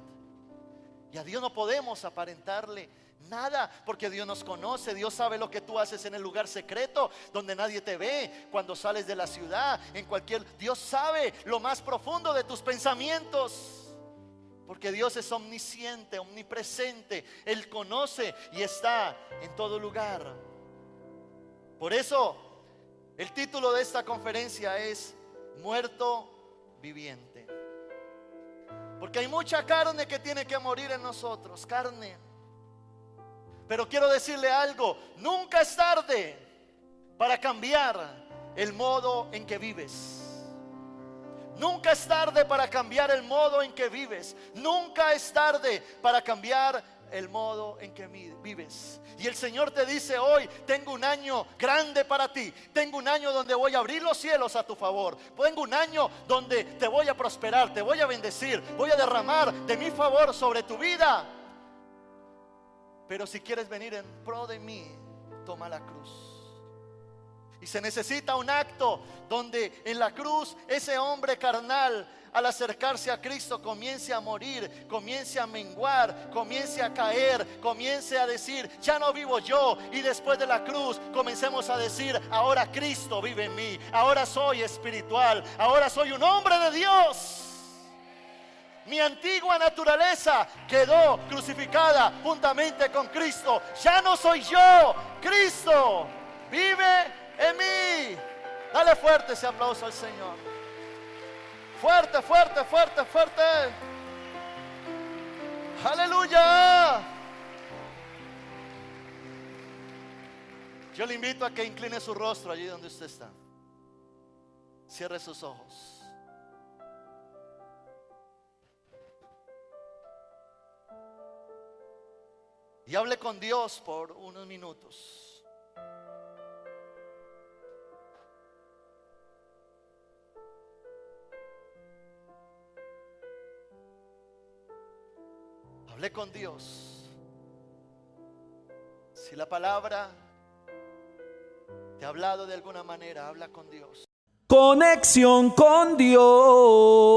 Y a Dios no podemos aparentarle nada, porque Dios nos conoce. Dios sabe lo que tú haces en el lugar secreto, donde nadie te ve, cuando sales de la ciudad, en cualquier... Dios sabe lo más profundo de tus pensamientos, porque Dios es omnisciente, omnipresente. Él conoce y está en todo lugar. Por eso el título de esta conferencia es Muerto Viviente. Porque hay mucha carne que tiene que morir en nosotros, carne. Pero quiero decirle algo: nunca es tarde para cambiar el modo en que vives. Nunca es tarde para cambiar el modo en que vives. Nunca es tarde para cambiar el modo en que vives. Y el Señor te dice hoy: tengo un año grande para ti. Tengo un año donde voy a abrir los cielos a tu favor. Tengo un año donde te voy a prosperar, te voy a bendecir, voy a derramar de mi favor sobre tu vida. Pero si quieres venir en pro de mí, toma la cruz. Y se necesita un acto donde en la cruz ese hombre carnal, al acercarse a Cristo, comience a morir, comience a menguar, comience a caer, comience a decir: ya no vivo yo. Y después de la cruz comencemos a decir: ahora Cristo vive en mí, ahora soy espiritual, ahora soy un hombre de Dios. Mi antigua naturaleza quedó crucificada juntamente con Cristo. Ya no soy yo, Cristo vive en mí. Dale fuerte ese aplauso al Señor. Fuerte, fuerte, fuerte, fuerte. Aleluya. Yo le invito a que incline su rostro allí donde usted está. Cierre sus ojos. y hable con Dios por unos minutos. Hable con Dios. Si la palabra te ha hablado de alguna manera, habla con Dios. Conexión con Dios.